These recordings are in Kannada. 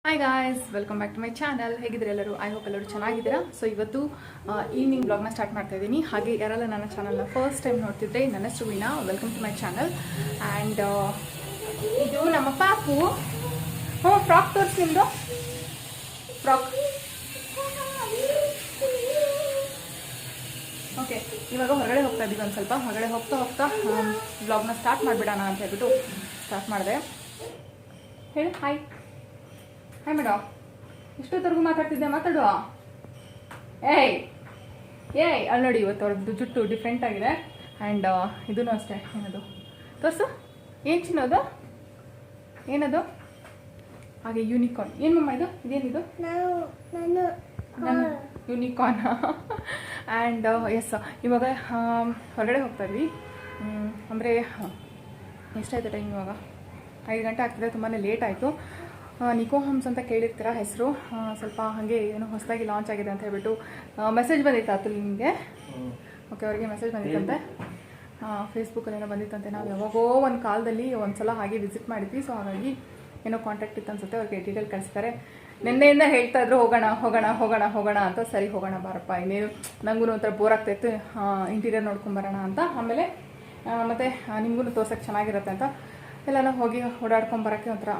Hi guys, welcome back to my channel. ಹೇಗಿದ್ರೆ ಎಲ್ಲರೂ? ಐ ಹೋಪ್ ಎಲ್ಲರೂ ಚೆನ್ನಾಗಿದ್ದೀರಾ. ಸೊ ಇವತ್ತು ಈವ್ನಿಂಗ್ ಬ್ಲಾಗ್ನ ಸ್ಟಾರ್ಟ್ ಮಾಡ್ತಾ ಇದ್ದೀನಿ. ಹಾಗೆ ಯಾರೆಲ್ಲ ನನ್ನ ಚಾನಲ್ನ ಫಸ್ಟ್ ಟೈಮ್ ನೋಡ್ತಿದ್ರೆ, ನನ್ನ ಹೆಸರು Veena. Welcome to my channel. And ಇದು ನಮ್ಮ ಪಾಪು. ಫ್ರಾಕ್ ತೋರಿಸಿ, ನಿಮ್ಮದು ಫ್ರಾಕ್. ಓಕೆ, ಇವಾಗ ಹೊರಗಡೆ ಹೋಗ್ತಾ ಇದ್ದೀವಿ. ಒಂದು ಸ್ವಲ್ಪ ಹೊರಗಡೆ ಹೋಗ್ತಾ ಬ್ಲಾಗ್ನ ಸ್ಟಾರ್ಟ್ ಮಾಡಿಬಿಡೋಣ ಅಂತ ಹೇಳ್ಬಿಟ್ಟು ಸ್ಟಾರ್ಟ್ ಮಾಡಿದೆ. ಹೇಳಿ ಹಾಯ್. Hi madam. ಇಷ್ಟೊತ್ತರೆಗೂ ಮಾತಾಡ್ತಿದ್ದೆ, ಮಾತಾಡುವ. ಏಯ್ ಅಲ್ಲಿ ನೋಡಿ, ಇವತ್ತು ಅವ್ರದ್ದು ಜುಟ್ಟು ಡಿಫ್ರೆಂಟ್ ಆಗಿದೆ. ಆ್ಯಂಡ್ ಇದೂ ಅಷ್ಟೇ. ಏನದು ತೋರಿಸು, ಏನು ಚಿನ್ನೋದು? ಏನದು? ಹಾಗೆ ಯೂನಿಕಾರ್ನ್. ಏನು ಮಮ್ಮ ಇದು? ಇದೇನಿದು? ನಾನು ಯೂನಿಕಾರ್ನ್. ಆ್ಯಂಡ್ ಎಸ್, ಇವಾಗ ಹೊರಗಡೆ ಹೋಗ್ತಾ ಇದ್ವಿ. ಅಂದರೆ ಎಷ್ಟಾಯ್ತು ಟೈಮ್? ಇವಾಗ 5 ಗಂಟೆ ಆಗ್ತಿದೆ. ತುಂಬಾ ಲೇಟ್ ಆಯಿತು. ನಿಕೋ ಹೋಮ್ಸ್ ಅಂತ ಕೇಳಿರ್ತೀರ ಹೆಸರು. ಸ್ವಲ್ಪ ಹಾಗೆ ಏನೋ ಹೊಸದಾಗಿ ಲಾಂಚ್ ಆಗಿದೆ ಅಂತ ಹೇಳ್ಬಿಟ್ಟು ಮೆಸೇಜ್ ಬಂದಿತ್ತು ಅತು ನಿಮಗೆ. ಓಕೆ, ಅವರಿಗೆ ಮೆಸೇಜ್ ಬಂದಿತ್ತಂತೆ, ಫೇಸ್ಬುಕ್ಕಲ್ಲೇನೋ ಬಂದಿತ್ತಂತೆ. ನಾವು ಯಾವಾಗೋ ಒಂದು ಕಾಲದಲ್ಲಿ ಒಂದು ಸಲ ಹಾಗೆ ವಿಸಿಟ್ ಮಾಡಿದ್ವಿ. ಸೊ ಹಾಗಾಗಿ ಏನೋ ಕಾಂಟ್ಯಾಕ್ಟ್ ಇತ್ತು ಅನ್ಸುತ್ತೆ. ಅವ್ರಿಗೆ ಡೀಟೇಲ್ ಕಳಿಸ್ತಾರೆ. ನಿನ್ನೆಯಿಂದ ಹೇಳ್ತಾ ಇದ್ರು ಹೋಗೋಣ ಅಂತ. ಸರಿ, ಹೋಗೋಣ ಬಾರಪ್ಪ. ಇನ್ನೇನು ನನಗೂ ಒಂಥರ ಬೋರ್ ಆಗ್ತಾಯಿತ್ತು, ಇಂಟೀರಿಯರ್ ನೋಡ್ಕೊಂಬರೋಣ ಅಂತ. ಆಮೇಲೆ ಮತ್ತು ನಿಮಗೂ ತೋರ್ಸೋಕ್ಕೆ ಚೆನ್ನಾಗಿರುತ್ತೆ ಅಂತ ಎಲ್ಲನೂ ಹೋಗಿ ಓಡಾಡ್ಕೊಂಬರೋಕ್ಕೆ ಒಂಥರ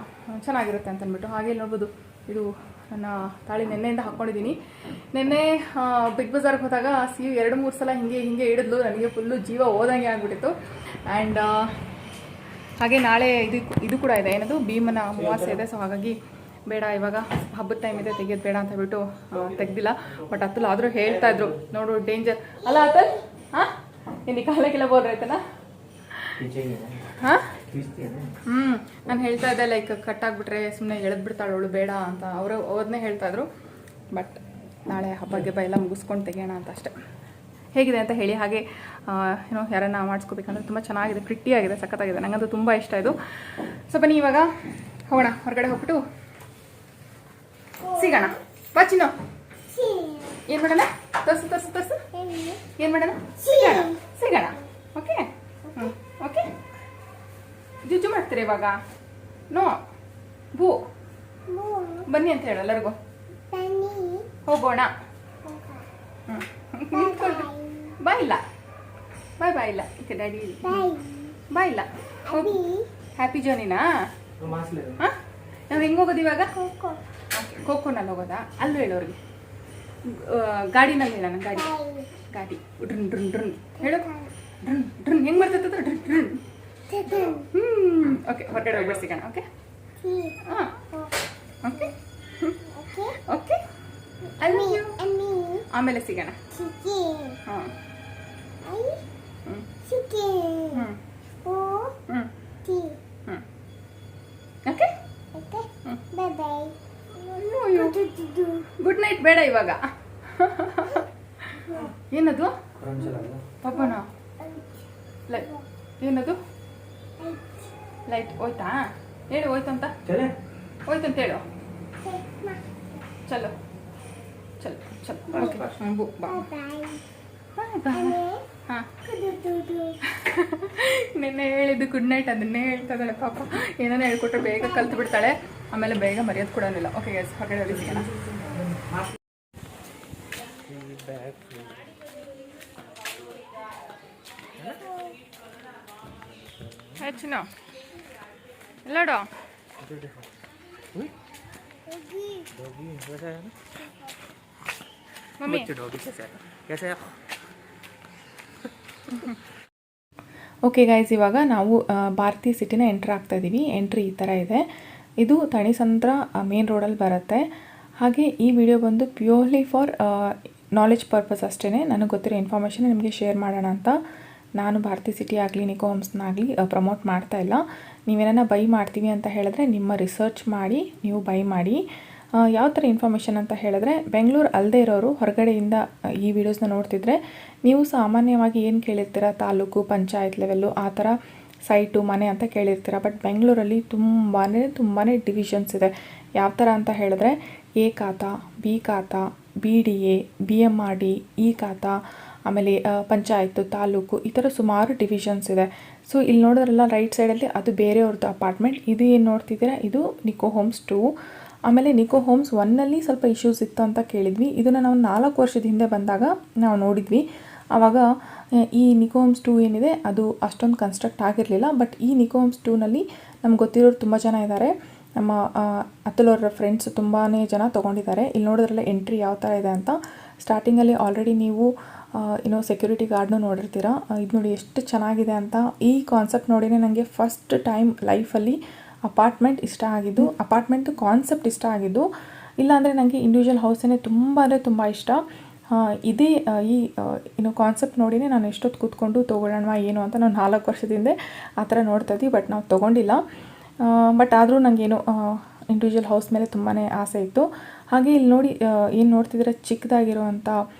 ಚೆನ್ನಾಗಿರುತ್ತೆ ಅಂತ ಅಂದ್ಬಿಟ್ಟು. ಹಾಗೆ ನೋಡ್ಬೋದು, ಇದು ನನ್ನ ತಾಳಿ ನೆನ್ನೆಯಿಂದ ಹಾಕ್ಕೊಂಡಿದ್ದೀನಿ. ನೆನ್ನೆ ಬಿಗ್ ಬಜಾರ್ಗೆ ಹೋದಾಗ ಸಿಯು 2-3 ಸಲ ಹಿಂಗೆ ಹಿಡಿದ್ಲು. ನನಗೆ ಫುಲ್ಲು ಜೀವ ಹೋದಂಗೆ ಆಗಿಬಿಟ್ಟಿತ್ತು. ಆ್ಯಂಡ್ ಹಾಗೆ ನಾಳೆ ಇದು ಕೂಡ ಇದೆ, ಏನದು ಭೀಮನ ಅಮಾವಾಸ್ಯೆ ಇದೆ. ಸೊ ಹಾಗಾಗಿ ಬೇಡ, ಇವಾಗ ಹಬ್ಬದ ಟೈಮ್ ಇದೆ, ತೆಗಿಯೋದು ಬೇಡ ಅಂತ ಹೇಳ್ಬಿಟ್ಟು ತೆಗ್ದಿಲ್ಲ. ಬಟ್ ಅತ್ತಲ್ಲ ಆದರೂ ಹೇಳ್ತಾ ಇದ್ರು, ನೋಡು ಡೇಂಜರ್ ಅಲ್ಲ ಅತ್ತಲ್. ಹಾಂ, ನಿನ್ನ ಕಾಲಕ್ಕೆಲ್ಲ ಬೋಲ್ ಆಯ್ತಲ್ಲ. ಹಾಂ, ನಾನು ಹೇಳ್ತಾ ಇದ್ದೆ, ಲೈಕ್ ಕಟ್ಟಾಗ್ಬಿಟ್ರೆ ಸುಮ್ಮನೆ ಎಳೆದ್ಬಿಡ್ತಾಳೆ ಅವಳು, ಬೇಡ ಅಂತ ಅವ್ರನ್ನೇ ಹೇಳ್ತಾ ಇದ್ರು. ಬಟ್ ನಾಳೆ ಹಬ್ಬಗೆ ಎಲ್ಲ ಮುಗಿಸ್ಕೊಂಡು ತೆಗಿಯೋಣ ಅಂತ ಅಷ್ಟೆ. ಹೇಗಿದೆ ಅಂತ ಹೇಳಿ. ಹಾಗೆ ಏನೋ ಯಾರನ್ನ ಮಾಡಿಸ್ಕೋಬೇಕಂದ್ರೆ ತುಂಬ ಚೆನ್ನಾಗಿದೆ, ಪ್ರಿಟ್ಟಿಯಾಗಿದೆ, ಸಖತ್ತಾಗಿದೆ. ನನಗಂತೂ ತುಂಬ ಇಷ್ಟ ಇದು. ಸೊ ಬನ್ನಿ ಇವಾಗ ಹೋಗೋಣ, ಹೊರಗಡೆ ಹೋಗ್ಬಿಟ್ಟು ಸಿಗೋಣ. ಬಾಚಿನೋ ಏನು ಮಾಡೋಣ? ತೋರಿಸು. ಏನು ಮಾಡೋಣ? ಸಿಗೋಣ. Okay, okay. ಜುಜ್ಜು ಮಾಡ್ತೀರಾ ಇವಾಗ? ನೋ, ಭೂ ಬನ್ನಿ ಅಂತ ಹೇಳು ಎಲ್ಲರಿಗೂ. ಹೋಗೋಣ. ಬಾಯ್ ಇಲ್ಲ, ಬಾಯ್ ಇಲ್ಲ. ಓಕೆ ಡ್ಯಾಡಿ ಬಾಯ್ ಇಲ್ಲ. ಹ್ಯಾಪಿ ಜರ್ನಿನಾ? ಹಾಂ, ನಾವು ಹೆಂಗೆ ಹೋಗೋದು ಇವಾಗ? ಓಕೆ, ಖೋಖೋನಲ್ಲಿ ಹೋಗೋದಾ? ಅಲ್ಲೂ ಹೇಳೋರಿಗೆ ಗಾಡಿನಲ್ಲಿ ಹೇಳೋಣ. ಗಾಡಿ ಡ್ರನ್ ಹೇಳು. ಡ್ರನ್ ಹೆಂಗೆ ಬರ್ತೈತೆ? ಡ್ರನ್. ಓಕೆ, ಹೊರಗಡೆ ಹೋಗ್ಬಿಟ್ಟು ಸಿಗೋಣ. ಓಕೆ, ಹಾಂ, ಓಕೆ ಓಕೆ. ಆಮೇಲೆ ಸಿಗೋಣ. ಹಾಂ, ಓಕೆ. ಗುಡ್ ನೈಟ್ ಬೇಡ ಇವಾಗ. ಏನದು ಪಾಪನ? ಏನದು? ಲೈಟ್ ಹೋಯ್ತಾ? ಹೇಳು, ಹೋಯ್ತಂತ ಹೇಳು. ಚಲೋ ಓಕೆ, ಬಾಯ್. ಹಾಂ, ನಿನ್ನೆ ಹೇಳಿದ್ದು ಗುಡ್ ನೈಟ್, ಅದನ್ನೇ ಹೇಳ್ತಾ ಇದ್ದಾಳೆ ಪಾಪ. ಏನಾನ ಹೇಳ್ಕೊಟ್ರೆ ಬೇಗ ಕಲ್ತು ಬಿಡ್ತಾಳೆ, ಆಮೇಲೆ ಬೇಗ ಮರೆಯೋದು ಕೊಡೋನಿಲ್ಲ. ಓಕೆ ಗೈಸ್, ಹೊರಗಡೆ ಸಿಗೋಣ. ಹೆಚ್ಚಿನ ಎಲ್ಲಾಡೋ ಮಮ್ಮಿ. ಓಕೆ ಗೈಸ್, ಇವಾಗ ನಾವು ಭಾರತಿ ಸಿಟಿನ ಎಂಟ್ರ್ ಆಗ್ತಾ ಇದ್ದೀವಿ. ಎಂಟ್ರಿ ಈ ಥರ ಇದೆ. ಇದು ತಣಿಸಂದ್ರ ಮೇನ್ ರೋಡಲ್ಲಿ ಬರುತ್ತೆ. ಹಾಗೆ ಈ ವಿಡಿಯೋ ಬಂದು ಪ್ಯೂರ್ಲಿ ಫಾರ್ ನಾಲೆಜ್ ಪರ್ಪಸ್ ಅಷ್ಟೇ. ನನಗೆ ಗೊತ್ತಿರೋ ಇನ್ಫಾರ್ಮೇಷನ್ ನಿಮಗೆ ಶೇರ್ ಮಾಡೋಣ ಅಂತ. ನಾನು ಭಾರತಿ ಸಿಟಿ ಆಗಲಿ ನಿಕೋ ಹೋಮ್ಸ್ನಾಗಲಿ ಪ್ರಮೋಟ್ ಮಾಡ್ತಾ ಇಲ್ಲ. ನೀವೇನ ಬೈ ಮಾಡ್ತೀವಿ ಅಂತ ಹೇಳಿದ್ರೆ ನಿಮ್ಮ ರಿಸರ್ಚ್ ಮಾಡಿ ನೀವು ಬೈ ಮಾಡಿ. ಯಾವ ಥರ ಇನ್ಫಾರ್ಮೇಷನ್ ಅಂತ ಹೇಳಿದ್ರೆ, ಬೆಂಗಳೂರು ಅಲ್ಲದೆ ಇರೋರು ಹೊರಗಡೆಯಿಂದ ಈ ವಿಡಿಯೋಸ್ನ ನೋಡ್ತಿದ್ರೆ ನೀವು ಸಾಮಾನ್ಯವಾಗಿ ಏನು ಕೇಳಿರ್ತೀರ, ತಾಲೂಕು ಪಂಚಾಯತ್ ಲೆವೆಲ್ಲು ಆ ಥರ ಸೈಟು ಮನೆ ಅಂತ ಕೇಳಿರ್ತೀರ. ಬಟ್ ಬೆಂಗಳೂರಲ್ಲಿ ತುಂಬಾ ಡಿವಿಷನ್ಸ್ ಇದೆ. ಯಾವ ಥರ ಅಂತ ಹೇಳಿದ್ರೆ, ಎ ಖಾತಾ, ಬಿ ಖಾತಾ, BDA, BMRD, ಈ ಖಾತಾ, ಆಮೇಲೆ ಪಂಚಾಯತ್, ತಾಲೂಕು, ಈ ಥರ ಸುಮಾರು ಡಿವಿಷನ್ಸ್ ಇದೆ. ಸೊ ಇಲ್ಲಿ ನೋಡೋದ್ರಲ್ಲ ರೈಟ್ ಸೈಡಲ್ಲಿ ಅದು ಬೇರೆಯವ್ರದ್ದು ಅಪಾರ್ಟ್ಮೆಂಟ್. ಇದು ಏನು ನೋಡ್ತಿದ್ದೀರಾ, ಇದು ನಿಕೋ ಹೋಮ್ಸ್ 2. ಆಮೇಲೆ ನಿಕೋ ಹೋಮ್ಸ್ 1ನಲ್ಲಿ ಸ್ವಲ್ಪ ಇಶ್ಯೂಸ್ ಇತ್ತು ಅಂತ ಕೇಳಿದ್ವಿ. ಇದನ್ನು ನಾವು 4 ವರ್ಷದ ಹಿಂದೆ ಬಂದಾಗ ನಾವು ನೋಡಿದ್ವಿ. ಆವಾಗ ಈ ನಿಕೋ ಹೋಮ್ಸ್ 2 ಏನಿದೆ ಅದು ಅಷ್ಟೊಂದು ಕನ್ಸ್ಟ್ರಕ್ಟ್ ಆಗಿರಲಿಲ್ಲ. ಬಟ್ ಈ ನಿಕೋ ಹೋಮ್ಸ್ 2ನಲ್ಲಿ ನಮ್ಗೆ ಗೊತ್ತಿರೋರು ತುಂಬ ಜನ ಇದ್ದಾರೆ. ನಮ್ಮ ಅತುಲ್ ಅವರ ಫ್ರೆಂಡ್ಸ್ ತುಂಬಾ ಜನ ತೊಗೊಂಡಿದ್ದಾರೆ. ಇಲ್ಲಿ ನೋಡಿದ್ರಲ್ಲ ಎಂಟ್ರಿ ಯಾವ ಥರ ಇದೆ ಅಂತ. ಸ್ಟಾರ್ಟಿಂಗಲ್ಲಿ ಆಲ್ರೆಡಿ ನೀವು ಸೆಕ್ಯೂರಿಟಿ ಗಾರ್ಡ್ನು ನೋಡಿರ್ತೀರ. ಇದು ನೋಡಿ ಎಷ್ಟು ಚೆನ್ನಾಗಿದೆ ಅಂತ. ಈ ಕಾನ್ಸೆಪ್ಟ್ ನೋಡಿನೇ ನನಗೆ ಫಸ್ಟ್ ಟೈಮ್ ಲೈಫಲ್ಲಿ ಅಪಾರ್ಟ್ಮೆಂಟ್ ಇಷ್ಟ ಆಗಿದ್ದು, ಅಪಾರ್ಟ್ಮೆಂಟ್ ಕಾನ್ಸೆಪ್ಟ್ ಇಷ್ಟ ಆಗಿದ್ದು. ಇಲ್ಲಾಂದರೆ ನನಗೆ ಇಂಡಿವಿಜುವಲ್ ಹೌಸೇ ತುಂಬ ಅಂದರೆ ತುಂಬ ಇಷ್ಟ. ಇದೇ ಈ ಕಾನ್ಸೆಪ್ಟ್ ನೋಡಿನೇ ನಾನು ಎಷ್ಟೊತ್ತು ಕೂತ್ಕೊಂಡು ತೊಗೊಳ್ಳೋಣ ಏನು ಅಂತ ನಾವು 4 ವರ್ಷದಿಂದ ಆ ಥರ ನೋಡ್ತಾ ಇದ್ವಿ. ಬಟ್ ನಾವು ತೊಗೊಂಡಿಲ್ಲ. ಬಟ್ ಆದರೂ ನನಗೇನು ಇಂಡಿವಿಜುವಲ್ ಹೌಸ್ ಮೇಲೆ ತುಂಬಾ ಆಸೆ ಇತ್ತು. ಹಾಗೆ ಇಲ್ಲಿ ನೋಡಿ ಏನು ನೋಡ್ತಿದ್ರೆ ಚಿಕ್ಕದಾಗಿರುವಂಥ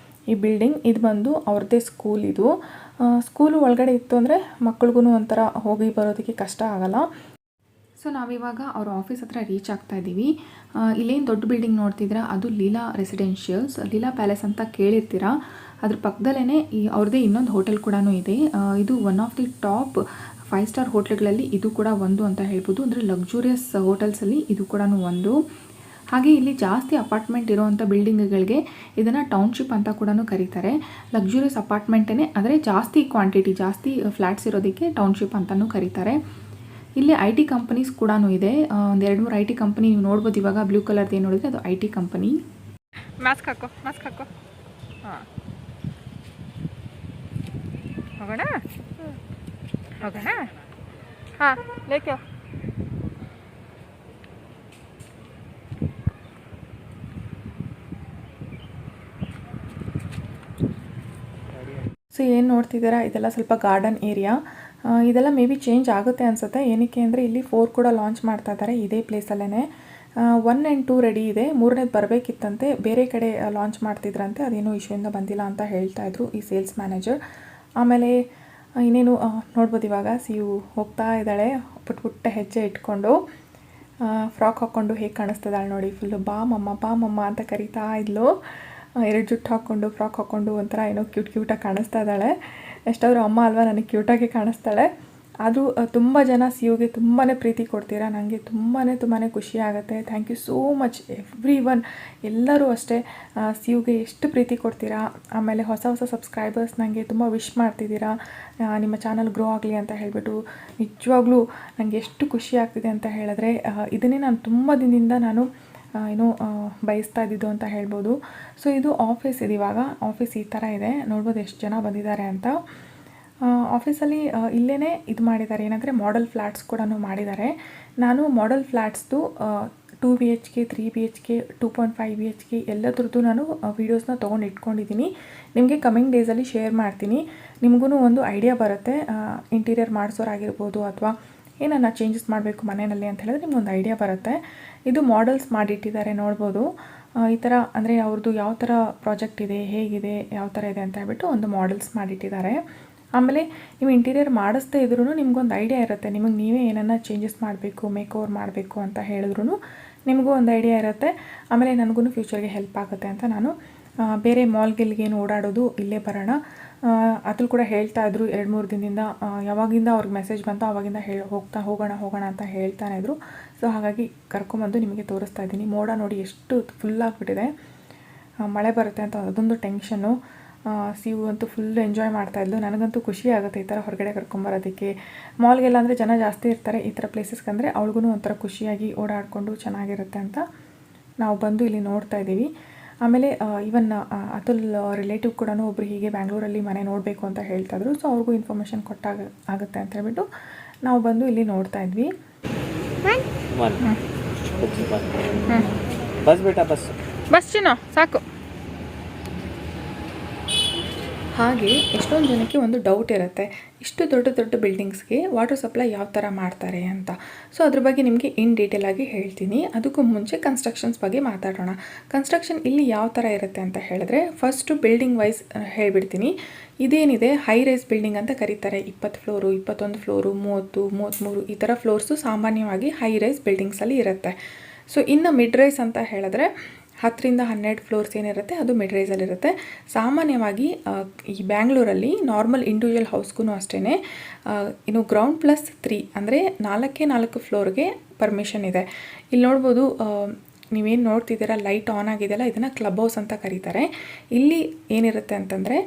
ಈ ಬಿಲ್ಡಿಂಗ್, ಇದು ಬಂದು ಅವ್ರದ್ದೇ ಸ್ಕೂಲ್. ಇದು ಸ್ಕೂಲು ಒಳಗಡೆ ಇತ್ತು ಅಂದರೆ ಮಕ್ಳಿಗೂ ಒಂಥರ ಹೋಗಿ ಬರೋದಕ್ಕೆ ಕಷ್ಟ ಆಗಲ್ಲ. ಸೊ ನಾವಿವಾಗ ಅವ್ರ ಆಫೀಸ್ ಹತ್ರ ರೀಚ್ ಆಗ್ತಾ ಇದ್ದೀವಿ. ಇಲ್ಲೇನು ದೊಡ್ಡ ಬಿಲ್ಡಿಂಗ್ ನೋಡ್ತಿದ್ರೆ ಅದು ಲೀಲಾ ರೆಸಿಡೆನ್ಷಿಯಲ್ಸ್, ಲೀಲಾ ಪ್ಯಾಲೇಸ್ ಅಂತ ಕೇಳಿರ್ತೀರಾ. ಅದ್ರ ಪಕ್ಕದಲ್ಲೇ ಅವ್ರದ್ದೇ ಇನ್ನೊಂದು ಹೋಟೆಲ್ ಕೂಡ ಇದೆ. ಇದು one of the top 5 star ಹೋಟ್ಲ್ಗಳಲ್ಲಿ ಇದು ಕೂಡ ಒಂದು ಅಂತ ಹೇಳ್ಬೋದು. ಅಂದರೆ ಲಕ್ಸುರಿಯಸ್ ಹೋಟೆಲ್ಸಲ್ಲಿ ಇದು ಕೂಡ ಒಂದು. ಹಾಗೆ ಇಲ್ಲಿ ಜಾಸ್ತಿ ಅಪಾರ್ಟ್ಮೆಂಟ್ ಇರೋವಂಥ ಬಿಲ್ಡಿಂಗ್ಗಳಿಗೆ ಇದನ್ನು ಟೌನ್ಶಿಪ್ ಅಂತ ಕೂಡ ಕರೀತಾರೆ. ಲಕ್ಸುರಿಯಸ್ ಅಪಾರ್ಟ್ಮೆಂಟೇ ಆದರೆ ಜಾಸ್ತಿ ಕ್ವಾಂಟಿಟಿ, ಜಾಸ್ತಿ ಫ್ಲ್ಯಾಟ್ಸ್ ಇರೋದಕ್ಕೆ ಟೌನ್ಶಿಪ್ ಅಂತಲೂ ಕರೀತಾರೆ. ಇಲ್ಲಿ IT ಕಂಪನೀಸ್ ಕೂಡ ಇದೆ. ಒಂದು 2-3 IT ಕಂಪನಿ ನೀವು ನೋಡ್ಬೋದು. ಇವಾಗ ಬ್ಲೂ ಕಲರ್ದು ಏನು ನೋಡಿದ್ರೆ ಅದು IT ಕಂಪನಿ. ಮಾಸ್ಕ್ ಹಾಕೋ. ಹಾಂ, ಹೋಗೋಣ ಹಾಂ, ಲೇಕೆ ಸೊ ಏನು ನೋಡ್ತಿದ್ದೀರಾ ಇದೆಲ್ಲ ಸ್ವಲ್ಪ ಗಾರ್ಡನ್ ಏರಿಯಾ. ಇದೆಲ್ಲ ಮೇ ಬಿ ಚೇಂಜ್ ಆಗುತ್ತೆ ಅನಿಸುತ್ತೆ. ಏನಕ್ಕೆ ಅಂದರೆ ಇಲ್ಲಿ 4 ಕೂಡ ಲಾಂಚ್ ಮಾಡ್ತಾ ಇದ್ದಾರೆ ಇದೇ ಪ್ಲೇಸಲ್ಲೇ. 1 and 2 ರೆಡಿ ಇದೆ, 3ನೇದು ಬರಬೇಕಿತ್ತಂತೆ. ಬೇರೆ ಕಡೆ ಲಾಂಚ್ ಮಾಡ್ತಿದ್ರಂತೆ, ಅದೇನೋ ಇಶ್ಯೂಯಿಂದ ಬಂದಿಲ್ಲ ಅಂತ ಹೇಳ್ತಾಯಿದ್ರು ಈ ಸೇಲ್ಸ್ ಮ್ಯಾನೇಜರ್. ಆಮೇಲೆ ಇನ್ನೇನು ನೋಡ್ಬೋದು, ಇವಾಗ ಸಿಯು ಹೋಗ್ತಾ ಇದ್ದಾಳೆ ಪುಟ್ಟ ಹೆಜ್ಜೆ ಇಟ್ಕೊಂಡು. ಫ್ರಾಕ್ ಹಾಕ್ಕೊಂಡು ಹೇಗೆ ಕಾಣಿಸ್ತಿದ್ದಾಳೆ ನೋಡಿ. ಫುಲ್ಲು ಬಾ ಮಮ್ಮ ಅಂತ ಕರಿತಾ ಇದ್ಲು. 2 ಜುಟ್ಟು ಹಾಕ್ಕೊಂಡು ಫ್ರಾಕ್ ಹಾಕ್ಕೊಂಡು ಒಂಥರ ಏನೋ ಕ್ಯೂಟಾಗಿ ಕಾಣಿಸ್ತಾ ಇದ್ದಾಳೆ. ಎಷ್ಟಾದರೂ ಅಮ್ಮ ಅಲ್ವಾ, ನನಗೆ ಕ್ಯೂಟಾಗಿ ಕಾಣಿಸ್ತಾಳೆ. ಆದರೂ ತುಂಬ ಜನ ಸಿಯುಗೆ ತುಂಬಾ ಪ್ರೀತಿ ಕೊಡ್ತೀರಾ. ನನಗೆ ತುಂಬಾ ಖುಷಿ ಆಗುತ್ತೆ. Thank you so much everyone. ಎಲ್ಲರೂ ಅಷ್ಟೇ ಸಿಯುಗೆ ಎಷ್ಟು ಪ್ರೀತಿ ಕೊಡ್ತೀರಾ. ಆಮೇಲೆ ಹೊಸ ಸಬ್ಸ್ಕ್ರೈಬರ್ಸ್ ನನಗೆ ತುಂಬ ವಿಶ್ ಮಾಡ್ತಿದ್ದೀರಾ, ನಿಮ್ಮ ಚಾನಲ್ ಗ್ರೋ ಆಗಲಿ ಅಂತ ಹೇಳಿಬಿಟ್ಟು. ನಿಜವಾಗ್ಲೂ ನನಗೆ ಎಷ್ಟು ಖುಷಿ ಆಗ್ತಿದೆ ಅಂತ ಹೇಳಿದ್ರೆ, ಇದನ್ನೇ ನಾನು ತುಂಬ ದಿನದಿಂದ ನಾನು ಬಯಸ್ತಾ ಇದ್ದಿದ್ದು ಅಂತ ಹೇಳ್ಬೋದು. ಸೊ ಇದು ಆಫೀಸ್ ಇದೆ. ಇವಾಗ ಆಫೀಸ್ ಈ ಥರ ಇದೆ, ನೋಡ್ಬೋದು ಎಷ್ಟು ಜನ ಬಂದಿದ್ದಾರೆ ಅಂತ. ಆಫೀಸಲ್ಲಿ ಇಲ್ಲೇ ಇದು ಮಾಡಿದ್ದಾರೆ, ಏನಂದರೆ ಮಾಡೆಲ್ ಫ್ಲ್ಯಾಟ್ಸ್ ಕೂಡ ಮಾಡಿದ್ದಾರೆ. ನಾನು ಮಾಡೆಲ್ ಫ್ಲ್ಯಾಟ್ಸ್ದು 2 BHK 3 BHK 2.5 BHK ಎಲ್ಲದ್ರದ್ದು ನಾನು ವೀಡಿಯೋಸ್ನ ತೊಗೊಂಡು ಇಟ್ಕೊಂಡಿದ್ದೀನಿ. ನಿಮಗೆ ಕಮಿಂಗ್ ಡೇಸಲ್ಲಿ ಶೇರ್ ಮಾಡ್ತೀನಿ. ನಿಮಗೂ ಒಂದು ಐಡಿಯಾ ಬರುತ್ತೆ. ಇಂಟೀರಿಯರ್ ಮಾಡಿಸೋರಾಗಿರ್ಬೋದು ಅಥವಾ ಏನನ್ನ ಚೇಂಜಸ್ ಮಾಡಬೇಕು ಮನೆಯಲ್ಲಿ ಅಂತ ಹೇಳಿದ್ರೆ ನಿಮ್ಗೊಂದು ಐಡಿಯಾ ಬರುತ್ತೆ. ಇದು ಮಾಡೆಲ್ಸ್ ಮಾಡಿಟ್ಟಿದ್ದಾರೆ, ನೋಡ್ಬೋದು. ಈ ಥರ ಅಂದರೆ ಅವ್ರದ್ದು ಯಾವ ಥರ ಪ್ರಾಜೆಕ್ಟ್ ಇದೆ, ಹೇಗಿದೆ, ಯಾವ ಥರ ಇದೆ ಅಂತ ಹೇಳ್ಬಿಟ್ಟು ಒಂದು ಮಾಡೆಲ್ಸ್ ಮಾಡಿಟ್ಟಿದ್ದಾರೆ. ಆಮೇಲೆ ನೀವು ಇಂಟೀರಿಯರ್ ಮಾಡಿಸ್ದೇ ಇದ್ರೂ ನಿಮ್ಗೊಂದು ಐಡಿಯಾ ಇರುತ್ತೆ. ನಿಮಗೆ ನೀವೇ ಏನನ್ನ ಚೇಂಜಸ್ ಮಾಡಬೇಕು, ಮೇಕ್ ಓವರ್ ಮಾಡಬೇಕು ಅಂತ ಹೇಳಿದ್ರು ನಿಮಗೂ ಒಂದು ಐಡಿಯಾ ಇರುತ್ತೆ. ಆಮೇಲೆ ನನಗೂ ಫ್ಯೂಚರ್ಗೆ ಹೆಲ್ಪ್ ಆಗುತ್ತೆ ಅಂತ ನಾನು ಬೇರೆ ಮಾಲ್ಗೆಲ್ಗೇನು ಓಡಾಡೋದು, ಇಲ್ಲೇ ಬರೋಣ. ಅದ್ರಲ್ಲಿ ಕೂಡ ಹೇಳ್ತಾ ಇದ್ರು 2-3 ದಿನದಿಂದ, ಯಾವಾಗಿಂದ ಅವ್ರಿಗೆ ಮೆಸೇಜ್ ಬಂತು ಆವಾಗಿಂದ ಹೋಗೋಣ ಅಂತ ಹೇಳ್ತಾನೆ ಇದ್ರು. ಸೊ ಹಾಗಾಗಿ ಕರ್ಕೊಂಬಂದು ನಿಮಗೆ ತೋರಿಸ್ತಾ ಇದ್ದೀನಿ. ಮೋಡ ನೋಡಿ ಎಷ್ಟು ಫುಲ್ಲಾಗಿಬಿಟ್ಟಿದೆ, ಮಳೆ ಬರುತ್ತೆ ಅಂತ ಅದೊಂದು ಟೆನ್ಷನ್ನು. ಸಿವು ಅಂತೂ ಫುಲ್ ಎಂಜಾಯ್ ಮಾಡ್ತಾಯಿದ್ಲು. ನನಗಂತೂ ಖುಷಿ ಆಗುತ್ತೆ ಈ ಥರ ಹೊರಗಡೆ ಕರ್ಕೊಂಬರೋದಕ್ಕೆ. ಮಾಲ್ಗೆಲ್ಲ ಅಂದರೆ ಜನ ಜಾಸ್ತಿ ಇರ್ತಾರೆ, ಈ ಥರ ಪ್ಲೇಸಸ್ಗೆ ಅಂದರೆ ಅವಳಿಗೂ ಒಂಥರ ಖುಷಿಯಾಗಿ ಓಡಾಡಿಕೊಂಡು ಚೆನ್ನಾಗಿರುತ್ತೆ ಅಂತ ನಾವು ಬಂದು ಇಲ್ಲಿ ನೋಡ್ತಾ ಇದ್ದೀವಿ. ಆಮೇಲೆ ಈವನ್ ಅತುಲ್ ರಿಲೇಟಿವ್ ಕೂಡ ಒಬ್ಬರು ಹೀಗೆ ಬ್ಯಾಂಗ್ಳೂರಲ್ಲಿ ಮನೆ ನೋಡಬೇಕು ಅಂತ ಹೇಳ್ತಾಯಿದ್ರು. ಸೊ ಅವ್ರಿಗೂ ಇನ್ಫಾರ್ಮೇಷನ್ ಕೊಟ್ಟಾಗ ಆಗುತ್ತೆ ಅಂತ ಹೇಳ್ಬಿಟ್ಟು ನಾವು ಬಂದು ಇಲ್ಲಿ ನೋಡ್ತಾ ಇದ್ವಿ. ಬಸ್ ಚಿನ್ನ ಸಾಕು. ಹಾಗೆ ಎಷ್ಟೊಂದು ಜನಕ್ಕೆ ಒಂದು ಡೌಟ್ ಇರುತ್ತೆ, ಇಷ್ಟು ದೊಡ್ಡ ಬಿಲ್ಡಿಂಗ್ಸ್ಗೆ ವಾಟರ್ ಸಪ್ಲೈ ಯಾವ ಥರ ಮಾಡ್ತಾರೆ ಅಂತ. ಸೊ ಅದ್ರ ಬಗ್ಗೆ ನಿಮಗೆ ಇನ್ ಡೀಟೇಲ್ ಆಗಿ ಹೇಳ್ತೀನಿ. ಅದಕ್ಕೂ ಮುಂಚೆ ಕನ್ಸ್ಟ್ರಕ್ಷನ್ಸ್ ಬಗ್ಗೆ ಮಾತಾಡೋಣ. ಕನ್ಸ್ಟ್ರಕ್ಷನ್ ಇಲ್ಲಿ ಯಾವ ಥರ ಇರುತ್ತೆ ಅಂತ ಹೇಳಿದ್ರೆ, ಫಸ್ಟು ಬಿಲ್ಡಿಂಗ್ ವೈಸ್ ಹೇಳಿಬಿಡ್ತೀನಿ. ಇದೇನಿದೆ ಹೈ ರೈಸ್ ಬಿಲ್ಡಿಂಗ್ ಅಂತ ಕರೀತಾರೆ. 20 ಫ್ಲೋರು, 21 ಫ್ಲೋರು, 30, 33 ಈ ಥರ ಫ್ಲೋರ್ಸು ಸಾಮಾನ್ಯವಾಗಿ ಹೈ ರೈಸ್ ಬಿಲ್ಡಿಂಗ್ಸಲ್ಲಿ ಇರುತ್ತೆ. ಸೊ ಇನ್ನು ಮಿಡ್ ರೈಸ್ ಅಂತ ಹೇಳಿದ್ರೆ 10ರಿಂದ 12 ಫ್ಲೋರ್ಸ್ ಏನಿರುತ್ತೆ ಅದು ಮಿಡ್ ರೈಸಲ್ಲಿರುತ್ತೆ. ಸಾಮಾನ್ಯವಾಗಿ ಈ ಬ್ಯಾಂಗ್ಳೂರಲ್ಲಿ ನಾರ್ಮಲ್ ಇಂಡಿವಿಜುವಲ್ ಹೌಸ್ಗೂ ಅಷ್ಟೇ ಇನ್ನು ಗ್ರೌಂಡ್ +3 ಅಂದರೆ 4 ಫ್ಲೋರ್ಗೆ ಪರ್ಮಿಷನ್ ಇದೆ. ಇಲ್ಲಿ ನೋಡ್ಬೋದು ನೀವೇನು ನೋಡ್ತಿದ್ದೀರಾ ಲೈಟ್ ಆನ್ ಆಗಿದೆಯಲ್ಲ, ಇದನ್ನು ಕ್ಲಬ್ ಹೌಸ್ ಅಂತ ಕರೀತಾರೆ. ಇಲ್ಲಿ ಏನಿರುತ್ತೆ ಅಂತಂದರೆ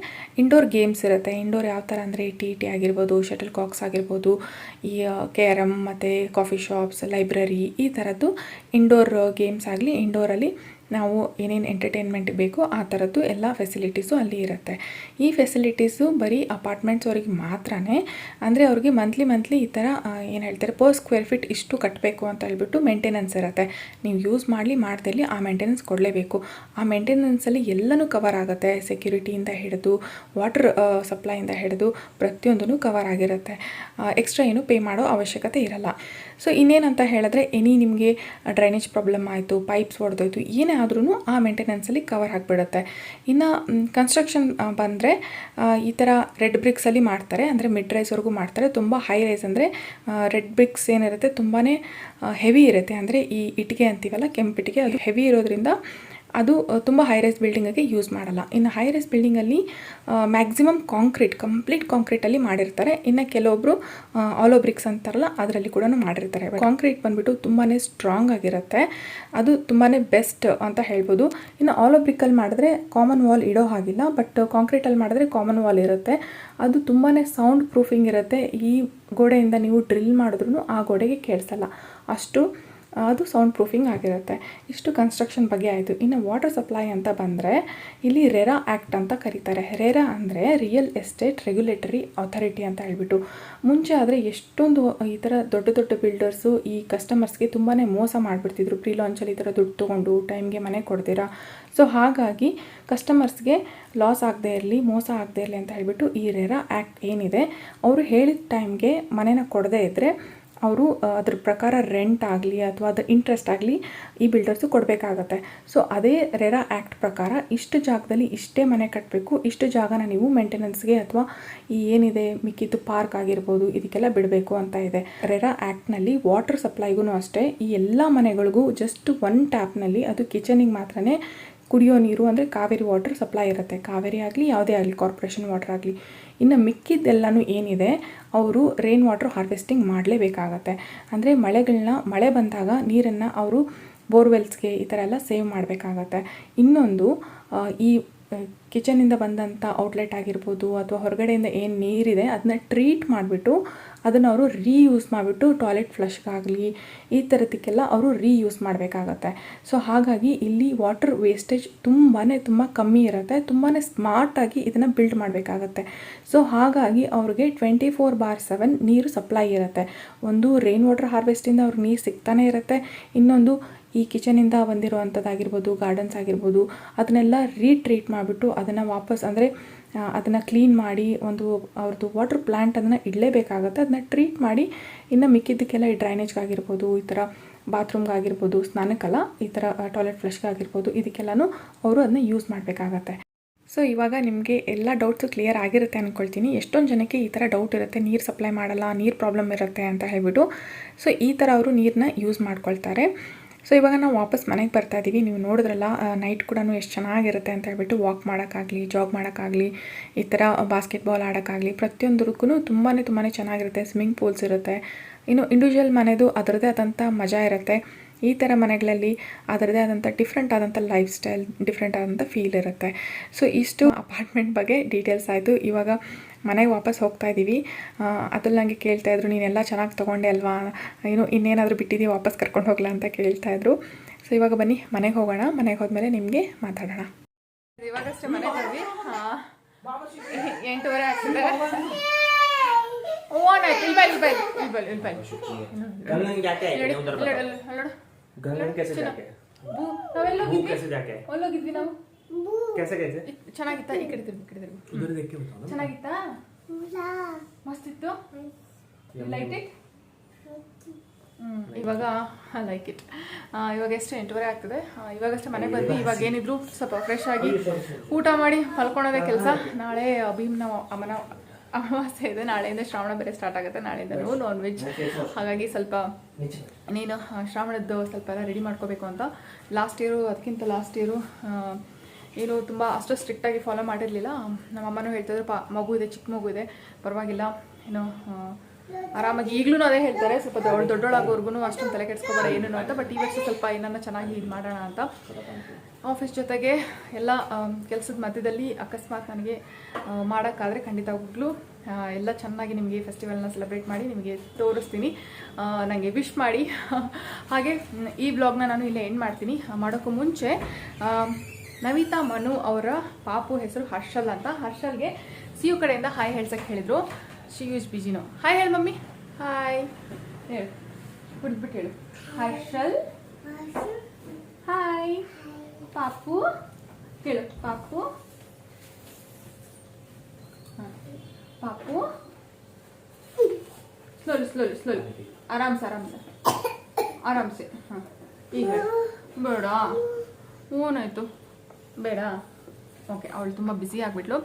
ಇಂಡೋರ್ ಗೇಮ್ಸ್ ಇರುತ್ತೆ. ಇಂಡೋರ್ ಯಾವ ಥರ ಅಂದರೆ ಟಿ ಆಗಿರ್ಬೋದು, ಶಟಲ್ ಕಾಕ್ಸ್ ಆಗಿರ್ಬೋದು, ಈ ಕ್ಯಾರಮ್ ಮತ್ತು ಕಾಫಿ ಶಾಪ್ಸ್, ಲೈಬ್ರರಿ, ಈ ಥರದ್ದು ಇಂಡೋರ್ ಗೇಮ್ಸ್ ಆಗಲಿ, ಇಂಡೋರಲ್ಲಿ ನಾವು ಏನೇನು ಎಂಟರ್ಟೈನ್ಮೆಂಟ್ ಬೇಕೋ ಆ ಥರದ್ದು ಎಲ್ಲ ಫೆಸಿಲಿಟೀಸು ಅಲ್ಲಿ ಇರುತ್ತೆ. ಈ ಫೆಸಿಲಿಟೀಸು ಬರೀ ಅಪಾರ್ಟ್ಮೆಂಟ್ಸ್ ಅವ್ರಿಗೆ ಮಾತ್ರನೇ, ಅಂದರೆ ಅವ್ರಿಗೆ ಮಂತ್ಲಿ ಈ ಥರ ಏನು ಹೇಳ್ತಾರೆ ಪರ್ ಸ್ಕ್ವೇರ್ ಫೀಟ್ ಇಷ್ಟು ಕಟ್ಟಬೇಕು ಅಂತ ಹೇಳ್ಬಿಟ್ಟು ಮೇಂಟೆನೆನ್ಸ್ ಇರುತ್ತೆ. ನೀವು ಯೂಸ್ ಮಾಡ್ದಲ್ಲಿ ಆ ಮೇಂಟೆನೆನ್ಸ್ ಕೊಡಲೇಬೇಕು. ಆ ಮೇಂಟೆನೆನ್ಸಲ್ಲಿ ಎಲ್ಲನೂ ಕವರ್ ಆಗುತ್ತೆ. ಸೆಕ್ಯೂರಿಟಿಯಿಂದ ಹಿಡಿದು ವಾಟರ್ ಸಪ್ಲೈಯಿಂದ ಹಿಡಿದು ಪ್ರತಿಯೊಂದೂ ಕವರ್ ಆಗಿರುತ್ತೆ. ಎಕ್ಸ್ಟ್ರಾ ಏನು ಪೇ ಮಾಡೋ ಅವಶ್ಯಕತೆ ಇರಲ್ಲ. ಸೊ ಇನ್ನೇನಂತ ಹೇಳಿದ್ರೆ ನಿಮಗೆ ಡ್ರೈನೇಜ್ ಪ್ರಾಬ್ಲಮ್ ಆಯಿತು, ಪೈಪ್ಸ್ ಒಡೆದೋಯ್ತು, ಏನೇ ಆದ್ರೂ ಆ ಮೇಂಟೆನೆನ್ಸಲ್ಲಿ ಕವರ್ ಆಗಿಬಿಡುತ್ತೆ. ಇನ್ನು ಕನ್ಸ್ಟ್ರಕ್ಷನ್ ಬಂದರೆ ಈ ಥರ ರೆಡ್ ಬ್ರಿಕ್ಸಲ್ಲಿ ಮಾಡ್ತಾರೆ, ಅಂದರೆ ಮಿಡ್ ರೈಸ್ವರೆಗೂ ಮಾಡ್ತಾರೆ. ತುಂಬ ಹೈ ರೈಸ್ ಅಂದರೆ ರೆಡ್ ಬ್ರಿಕ್ಸ್ ಏನಿರುತ್ತೆ ತುಂಬಾ ಹೆವಿ ಇರುತ್ತೆ. ಅಂದರೆ ಈ ಇಟ್ಟಿಗೆ ಅಂತೀವಲ್ಲ, ಕೆಂಪಿಟ್ಟಿಗೆ, ಅದು ಹೆವಿ ಇರೋದ್ರಿಂದ ಅದು ತುಂಬ ಹೈ ರೈಸ್ ಬಿಲ್ಡಿಂಗಿಗೆ ಯೂಸ್ ಮಾಡಲ್ಲ. ಇನ್ನು ಹೈ ರೈಸ್ ಬಿಲ್ಡಿಂಗಲ್ಲಿ ಮ್ಯಾಕ್ಸಿಮಮ್ ಕಂಪ್ಲೀಟ್ ಕಾಂಕ್ರೀಟಲ್ಲಿ ಮಾಡಿರ್ತಾರೆ. ಇನ್ನು ಕೆಲವೊಬ್ಬರು ಆಲೋ ಬ್ರಿಕ್ಸ್ ಅಂತಾರಲ್ಲ, ಅದರಲ್ಲಿ ಕೂಡ ಮಾಡಿರ್ತಾರೆ. ಕಾಂಕ್ರೀಟ್ ಬಂದುಬಿಟ್ಟು ತುಂಬಾ ಸ್ಟ್ರಾಂಗ್ ಆಗಿರುತ್ತೆ, ಅದು ತುಂಬಾ ಬೆಸ್ಟ್ ಅಂತ ಹೇಳ್ಬೋದು. ಇನ್ನು ಆಲೋ ಬ್ರಿಕ್ಕಲ್ಲಿ ಮಾಡಿದ್ರೆ ಕಾಮನ್ ವಾಲ್ ಇಡೋ ಹಾಗಿಲ್ಲ, ಬಟ್ ಕಾಂಕ್ರೀಟಲ್ಲಿ ಮಾಡಿದ್ರೆ ಕಾಮನ್ ವಾಲ್ ಇರುತ್ತೆ. ಅದು ತುಂಬಾ ಸೌಂಡ್ ಪ್ರೂಫಿಂಗ್ ಇರುತ್ತೆ. ಈ ಗೋಡೆಯಿಂದ ನೀವು ಡ್ರಿಲ್ ಮಾಡಿದ್ರೂ ಆ ಗೋಡೆಗೆ ಕೇಳಿಸಲ್ಲ, ಅಷ್ಟು ಅದು ಸೌಂಡ್ ಪ್ರೂಫಿಂಗ್ ಆಗಿರುತ್ತೆ. ಇಷ್ಟು ಕನ್ಸ್ಟ್ರಕ್ಷನ್ ಬಗ್ಗೆ ಆಯಿತು. ಇನ್ನು ವಾಟರ್ ಸಪ್ಲೈ ಅಂತ ಬಂದರೆ ಇಲ್ಲಿ ರೆರಾ ಆ್ಯಕ್ಟ್ ಅಂತ ಕರೀತಾರೆ. ರೆರಾ ಅಂದರೆ ರಿಯಲ್ ಎಸ್ಟೇಟ್ ರೆಗ್ಯುಲೇಟರಿ ಅಥಾರಿಟಿ ಅಂತ ಹೇಳ್ಬಿಟ್ಟು. ಮುಂಚೆ ಆದರೆ ಎಷ್ಟೊಂದು ಈ ಥರ ದೊಡ್ಡ ಬಿಲ್ಡರ್ಸು ಈ ಕಸ್ಟಮರ್ಸ್ಗೆ ತುಂಬಾ ಮೋಸ ಮಾಡಿಬಿಡ್ತಿದ್ರು. ಪ್ರೀ ಲಾಂಚಲ್ಲಿ ಈ ಥರ ದುಡ್ಡು ತೊಗೊಂಡು ಟೈಮ್ಗೆ ಮನೆ ಕೊಡ್ತೀರಾ. ಸೊ ಹಾಗಾಗಿ ಕಸ್ಟಮರ್ಸ್ಗೆ ಲಾಸ್ ಆಗದೆ ಇರಲಿ, ಮೋಸ ಆಗದೆ ಇರಲಿ ಅಂತ ಹೇಳ್ಬಿಟ್ಟು ಈ ರೆರಾ ಆ್ಯಕ್ಟ್ ಏನಿದೆ, ಅವರು ಹೇಳಿದ ಟೈಮ್ಗೆ ಮನೆನ ಕೊಡದೇ ಇದ್ದರೆ ಅವರು ಅದ್ರ ಪ್ರಕಾರ ರೆಂಟ್ ಆಗಲಿ ಅಥವಾ ಅದು ಇಂಟ್ರೆಸ್ಟ್ ಆಗಲಿ ಈ ಬಿಲ್ಡರ್ಸು ಕೊಡಬೇಕಾಗತ್ತೆ. ಸೊ ಅದೇ ರೆರಾ ಆ್ಯಕ್ಟ್ ಪ್ರಕಾರ ಇಷ್ಟು ಜಾಗದಲ್ಲಿ ಇಷ್ಟೇ ಮನೆ ಕಟ್ಟಬೇಕು, ಇಷ್ಟು ಜಾಗನ ನೀವು ಮೇಂಟೆನೆನ್ಸ್ಗೆ ಅಥವಾ ಈ ಏನಿದೆ ಮಿಕ್ಕಿದ್ದು ಪಾರ್ಕ್ ಆಗಿರ್ಬೋದು ಇದಕ್ಕೆಲ್ಲ ಬಿಡಬೇಕು ಅಂತ ಇದೆ. ರೆರಾ ಆ್ಯಕ್ಟ್ನಲ್ಲಿ ವಾಟರ್ ಸಪ್ಲೈಗೂ ಅಷ್ಟೇ ಈ ಎಲ್ಲ ಮನೆಗಳಿಗೂ ಜಸ್ಟ್ ಒನ್ ಟ್ಯಾಪ್ನಲ್ಲಿ, ಅದು ಕಿಚನಿಗೆ ಮಾತ್ರನೇ ಕುಡಿಯೋ ನೀರು ಅಂದರೆ ಕಾವೇರಿ ವಾಟರ್ ಸಪ್ಲೈ ಇರುತ್ತೆ. ಕಾವೇರಿ ಆಗಲಿ ಯಾವುದೇ ಆಗಲಿ, ಕಾರ್ಪೊರೇಷನ್ ವಾಟರ್ ಆಗಲಿ. ಇನ್ನು ಮಿಕ್ಕಿದ್ದೆಲ್ಲನೂ ಏನಿದೆ ಅವರು ರೈನ್ ವಾಟರ್ ಹಾರ್ವೆಸ್ಟಿಂಗ್ ಮಾಡಲೇಬೇಕಾಗತ್ತೆ. ಅಂದರೆ ಮಳೆ ಬಂದಾಗ ನೀರನ್ನು ಅವರು ಬೋರ್ವೆಲ್ಸ್ಗೆ ಈ ಥರ ಎಲ್ಲ ಸೇವ್ ಮಾಡಬೇಕಾಗತ್ತೆ. ಇನ್ನೊಂದು ಈ ಕಿಚನಿಂದ ಬಂದಂಥ ಔಟ್ಲೆಟ್ ಆಗಿರ್ಬೋದು ಅಥವಾ ಹೊರಗಡೆಯಿಂದ ಏನು ನೀರಿದೆ ಅದನ್ನ ಟ್ರೀಟ್ ಮಾಡಿಬಿಟ್ಟು ಅದನ್ನು ಅವರು ರೀಯೂಸ್ ಮಾಡಿಬಿಟ್ಟು ಟಾಯ್ಲೆಟ್ ಫ್ಲಶ್ಗಾಗಲಿ ಈ ಥರದಕ್ಕೆಲ್ಲ ಅವರು ರೀಯೂಸ್ ಮಾಡಬೇಕಾಗತ್ತೆ. ಸೊ ಹಾಗಾಗಿ ಇಲ್ಲಿ ವಾಟರ್ ವೇಸ್ಟೇಜ್ ತುಂಬ ಕಮ್ಮಿ ಇರುತ್ತೆ. ತುಂಬಾ ಸ್ಮಾರ್ಟಾಗಿ ಇದನ್ನು ಬಿಲ್ಡ್ ಮಾಡಬೇಕಾಗತ್ತೆ. ಸೊ ಹಾಗಾಗಿ ಅವ್ರಿಗೆ 24/7 ನೀರು ಸಪ್ಲೈ ಇರುತ್ತೆ. ಒಂದು ರೈನ್ ವಾಟರ್ ಹಾರ್ವೆಸ್ಟಿಂದ ಅವ್ರಿಗೆ ನೀರು ಸಿಗ್ತಾನೆ ಇರುತ್ತೆ. ಇನ್ನೊಂದು ಈ ಕಿಚನಿಂದ ಬಂದಿರುವಂಥದ್ದಾಗಿರ್ಬೋದು, ಗಾರ್ಡನ್ಸ್ ಆಗಿರ್ಬೋದು, ಅದನ್ನೆಲ್ಲ ರೀಟ್ರೀಟ್ ಮಾಡಿಬಿಟ್ಟು ಅದನ್ನು ವಾಪಸ್ ಅಂದರೆ ಅದನ್ನು ಕ್ಲೀನ್ ಮಾಡಿ ಒಂದು ಅವ್ರದ್ದು ವಾಟರ್ ಪ್ಲ್ಯಾಂಟ್ ಅದನ್ನು ಇಡಲೇಬೇಕಾಗತ್ತೆ. ಅದನ್ನ ಟ್ರೀಟ್ ಮಾಡಿ ಇನ್ನು ಮಿಕ್ಕಿದ್ದಕ್ಕೆಲ್ಲ ಈ ಡ್ರೈನೇಜ್ಗಾಗಿರ್ಬೋದು, ಈ ಥರ ಬಾತ್ರೂಮ್ಗಾಗಿರ್ಬೋದು, ಸ್ನಾನಕ್ಕಲ್ಲ, ಈ ಥರ ಟಾಯ್ಲೆಟ್ ಫ್ಲಶ್ಗಾಗಿರ್ಬೋದು, ಇದಕ್ಕೆಲ್ಲನೂ ಅವರು ಅದನ್ನ ಯೂಸ್ ಮಾಡಬೇಕಾಗತ್ತೆ. ಸೊ ಇವಾಗ ನಿಮಗೆ ಎಲ್ಲ ಡೌಟ್ಸು ಕ್ಲಿಯರ್ ಆಗಿರುತ್ತೆ ಅಂದ್ಕೊಳ್ತೀನಿ. ಎಷ್ಟೊಂದು ಜನಕ್ಕೆ ಈ ಥರ ಡೌಟ್ ಇರುತ್ತೆ, ನೀರು ಸಪ್ಲೈ ಮಾಡಲ್ಲ, ನೀರು ಪ್ರಾಬ್ಲಮ್ ಇರುತ್ತೆ ಅಂತ ಹೇಳ್ಬಿಟ್ಟು. ಸೊ ಈ ಥರ ಅವರು ನೀರನ್ನ ಯೂಸ್ ಮಾಡ್ಕೊಳ್ತಾರೆ. ಸೊ ಇವಾಗ ನಾವು ವಾಪಸ್ ಮನೆಗೆ ಬರ್ತಾ ಇದ್ದೀವಿ. ನೀವು ನೋಡಿದ್ರಲ್ಲ ನೈಟ್ ಕೂಡ ಎಷ್ಟು ಚೆನ್ನಾಗಿರುತ್ತೆ ಅಂತ ಹೇಳ್ಬಿಟ್ಟು ವಾಕ್ ಮಾಡೋಕ್ಕಾಗಲಿ, ಜಾಗ್ ಮಾಡೋಕ್ಕಾಗಲಿ, ಈ ಥರ ಬಾಸ್ಕೆಟ್ಬಾಲ್ ಆಡೋಕ್ಕಾಗಲಿ ಪ್ರತಿಯೊಂದಕ್ಕೂ ತುಂಬಾ ಚೆನ್ನಾಗಿರುತ್ತೆ. ಸ್ವಿಮ್ಮಿಂಗ್ ಪೂಲ್ಸ್ ಇರುತ್ತೆ. ಇನ್ನು ಇಂಡಿವಿಜುವಲ್ ಮನೆದು ಅದರದ್ದೇ ಆದಂಥ ಮಜಾ ಇರುತ್ತೆ. ಈ ಥರ ಮನೆಗಳಲ್ಲಿ ಅದರದ್ದೇ ಆದಂಥ ಡಿಫ್ರೆಂಟ್ ಆದಂಥ ಲೈಫ್ ಸ್ಟೈಲ್, ಡಿಫ್ರೆಂಟ್ ಆದಂಥ ಫೀಲ್ ಇರುತ್ತೆ. ಸೊ ಇಷ್ಟು ಅಪಾರ್ಟ್ಮೆಂಟ್ ಬಗ್ಗೆ ಡೀಟೇಲ್ಸ್ ಆಯಿತು. ಇವಾಗ ಮನೆಗೆ ವಾಪಸ್ ಹೋಗ್ತಾ ಇದ್ದೀವಿ. ಅದ್ರಲ್ಲಿ ನನಗೆ ಕೇಳ್ತಾಯಿದ್ರು, ನೀನೆಲ್ಲ ಚೆನ್ನಾಗಿ ತೊಗೊಂಡೆ ಅಲ್ವಾ, ಇನ್ನೇನಾದರೂ ಬಿಟ್ಟಿದ್ದೀವಿ ವಾಪಸ್ ಕರ್ಕೊಂಡು ಹೋಗಲ್ಲ ಅಂತ ಕೇಳ್ತಾಯಿದ್ರು. ಸೊ ಇವಾಗ ಬನ್ನಿ ಮನೆಗೆ ಹೋಗೋಣ. ಮನೆಗೆ ಹೋದ್ಮೇಲೆ ನಿಮಗೆ ಮಾತಾಡೋಣ. ಇವಾಗಷ್ಟೇ ಮನೆಗೆ ಹೋದ್ವಿ. 8:30 ಆಗ್ತದೆ. ಚೆನ್ನಾಗಿತ್ತಾ? ಈ ಕಡೆ ಚೆನ್ನಾಗಿತ್ತಾ? ಮಸ್ತ್ ಇತ್ತು. Like it? ಇವಾಗ ಲೈಕ್ ಇಟ್. ಇವಾಗ ಎಷ್ಟು 8:30 ಆಗ್ತದೆ. ಇವಾಗಷ್ಟೇ ಮನೆಗೆ ಬಂದ್ವಿ. ಇವಾಗ ಏನಿದ್ರು ಸ್ವಲ್ಪ ಫ್ರೆಶ್ ಆಗಿ ಊಟ ಮಾಡಿ ಮಲ್ಕೊಳೋದೇ ಕೆಲಸ. ನಾಳೆ ಭೀಮ್ನ ಅಮ್ಮನ ಅಮಾವಾಸ್ಯೆ ಇದೆ. ನಾಳೆಯಿಂದ ಶ್ರಾವಣ ಬೇರೆ ಸ್ಟಾರ್ಟ್ ಆಗುತ್ತೆ. ನಾಳೆಯಿಂದನೂ ನಾನ್ ವೆಜ್. ಹಾಗಾಗಿ ಸ್ವಲ್ಪ ನೀನು ಶ್ರಾವಣದ್ದು ಸ್ವಲ್ಪ ಎಲ್ಲ ರೆಡಿ ಮಾಡ್ಕೋಬೇಕು ಅಂತ. ಲಾಸ್ಟ್ ಇಯರು ಏನು ತುಂಬ ಅಷ್ಟು ಸ್ಟ್ರಿಕ್ಟಾಗಿ ಫಾಲೋ ಮಾಡಿರಲಿಲ್ಲ. ನಮ್ಮ ಅಮ್ಮನೂ ಹೇಳ್ತಿದ್ರು, ಮಗು ಇದೆ, ಚಿಕ್ಕ ಮಗು ಇದೆ, ಪರವಾಗಿಲ್ಲ, ಆರಾಮಾಗಿ ಈಗಲೂ ಅದೇ ಹೇಳ್ತಾರೆ, ಸ್ವಲ್ಪ ದೊಡ್ಡೋಳಾಗೋರ್ಗು ಅಷ್ಟೊಂದು ತಲೆ ಕೆಡಿಸ್ಕೋಬೇಡ ಏನೇನು ಅಂತ. ಬಟ್ ಈ ವರ್ಷ ಸ್ವಲ್ಪ ಏನನ್ನ ಚೆನ್ನಾಗಿ ಇದು ಮಾಡೋಣ ಅಂತ. ಆಫೀಸ್ ಜೊತೆಗೆ ಎಲ್ಲ ಕೆಲಸದ ಮಧ್ಯದಲ್ಲಿ ಅಕಸ್ಮಾತ್ ನನಗೆ ಮಾಡೋಕ್ಕಾದರೆ ಖಂಡಿತವಾಗ್ಲೂ ಎಲ್ಲ ಚೆನ್ನಾಗಿ ನಿಮಗೆ ಫೆಸ್ಟಿವಲ್ನ ಸೆಲೆಬ್ರೇಟ್ ಮಾಡಿ ನಿಮಗೆ ತೋರಿಸ್ತೀನಿ. ನನಗೆ ವಿಶ್ ಮಾಡಿ. ಹಾಗೆ ಈ ಬ್ಲಾಗ್ನ ನಾನು ಇಲ್ಲೇ ಎಂಡ್ ಮಾಡ್ತೀನಿ. ಮಾಡೋಕ್ಕೂ ಮುಂಚೆ ನವಿತಾ ಮನು ಅವರ ಪಾಪು ಹೆಸರು ಹರ್ಷಲ್ ಅಂತ. ಹರ್ಷಲ್ಗೆ ಸಿಯು ಕಡೆಯಿಂದ ಹಾಯ್ ಹೇಳ್ಸಕ್ಕೆ ಹೇಳಿದರು. ಶಿ ಯೂಸ್ ಬಿಜಿನೋ. ಹಾಯ್ ಹೇಳು ಮಮ್ಮಿ. ಹಾಯ್ ಹೇಳು, ಬಿಟ್ಬಿಟ್ಟು ಹೇಳು. ಹರ್ಷಲ್ ಹಾಯ್. ಪಾಪು ಹೇಳು. ಪಾಪು ಪಾಪು ಸ್ಲೋಲಿ ಆರಾಮ್ಸೆ. ಹಾಂ ಈಗ ಬೇಡ. ಏನಾಯಿತು? ಬೇಡ. ಓಕೆ, ಅವಳು ತುಂಬ ಬ್ಯುಸಿ ಆಗಿಬಿಟ್ಲು.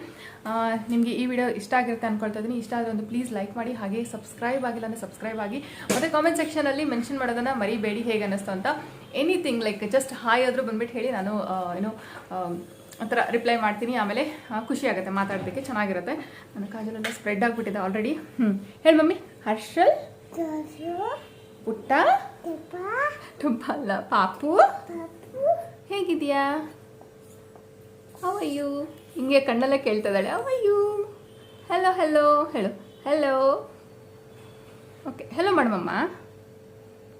ನಿಮಗೆ ಈ ವಿಡಿಯೋ ಇಷ್ಟ ಆಗಿರುತ್ತೆ ಅಂದ್ಕೊಳ್ತಾ ಇದ್ದೀನಿ. ಇಷ್ಟ ಆದರೆ ಒಂದು ಪ್ಲೀಸ್ ಲೈಕ್ ಮಾಡಿ, ಹಾಗೆ ಸಬ್ಸ್ಕ್ರೈಬ್ ಆಗಿಲ್ಲ ಅಂದರೆ ಸಬ್ಸ್ಕ್ರೈಬ್ ಆಗಿ. ಮತ್ತು ಕಾಮೆಂಟ್ ಸೆಕ್ಷನಲ್ಲಿ ಮೆನ್ಷನ್ ಮಾಡೋದನ್ನು ಮರಿಬೇಡಿ ಹೇಗೆ ಅನ್ನಿಸ್ತು ಅಂತ. ಎನಿಥಿಂಗ್ ಲೈಕ್ ಜಸ್ಟ್ ಹಾಯ್ ಆದರೂ ಬಂದುಬಿಟ್ಟು ಹೇಳಿ, ನಾನು ಆ ಥರ ರಿಪ್ಲೈ ಮಾಡ್ತೀನಿ. ಆಮೇಲೆ ಖುಷಿ ಆಗುತ್ತೆ ಮಾತಾಡೋದಕ್ಕೆ, ಚೆನ್ನಾಗಿರುತ್ತೆ. ನನ್ನ ಕಾಜಲೆಲ್ಲ ಸ್ಪ್ರೆಡ್ ಆಗಿಬಿಟ್ಟಿದೆ ಆಲ್ರೆಡಿ. ಹೇಳಿ ಮಮ್ಮಿ. ಹರ್ಷಲ್ ಪುಟ್ಟ ತುಪ್ಪ ಅಲ್ಲ ಪಾಪು, ಹೇಗಿದೆಯಾ? ಅವಯ್ಯು ಹಿಂಗೆ ಕಣ್ಣಲ್ಲೇ ಕೇಳ್ತಿದ್ದಾಳೆ. ಅವಯ್ಯು ಹೆಲೋ ಹೆಲೋ ಹೇಳು. ಹೆಲೋ. ಓಕೆ, ಹೆಲೋ ಮಾಡಮಮ್ಮ.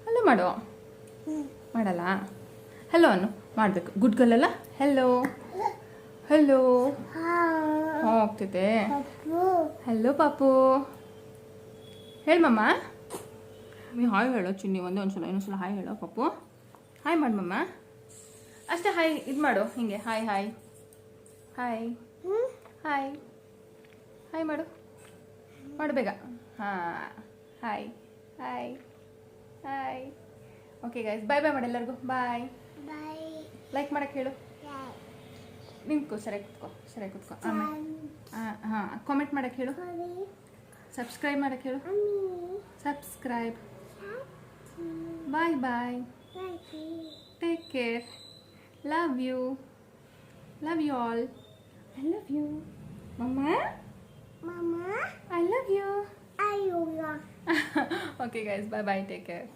ಹೆಲೋ ಮಾಡು. ಮಾಡಲ್ಲ? ಹೆಲೋ ಅನ್ನು ಮಾಡಬೇಕು. ಗುಡ್ ಗರ್ಲ್ ಅಲ್ಲ? ಹೆಲೋ ಹೆಲೋ ಹೋಗ್ತಿದೆ. ಹೆಲೋ ಪಾಪು. ಹೇಳಿ ಮಮ್ಮ. ನೀವು ಹಾಯ್ ಹೇಳೋ ಚಿನ್ನಿ. ಇನ್ನೊಂದ್ಸಲ ಹಾಯ್ ಹೇಳೋ ಪಾಪು. ಹಾಯ್ ಮಾಡಿ ಮಮ್ಮ. ಅಷ್ಟೇ ಹಾಯ್ ಇದು ಮಾಡು ಹಿಂಗೆ. Hi hi hi hi hi ಮಾಡು ಬೇಗ. ಹಾಂ hi hi hi. Okay guys, bye bye ಮಾಡಿ ಎಲ್ಲರಿಗೂ. ಬಾಯ್. ಲೈಕ್ ಮಾಡಕ್ಕೆ ಹೇಳು. ನಿಂತ್ಕೋ, ಸರಿಯಾಗಿ ಕೂತ್ಕೋ. ಆಮೇಲೆ ಹಾಂ ಕಾಮೆಂಟ್ ಮಾಡಕ್ಕೆ ಹೇಳು. ಸಬ್ಸ್ಕ್ರೈಬ್ ಮಾಡಕ್ಕೆ ಹೇಳು. Subscribe. Bye bye. Take care. Love you all. I love you. Mama, I love you. Okay guys, bye bye, take care.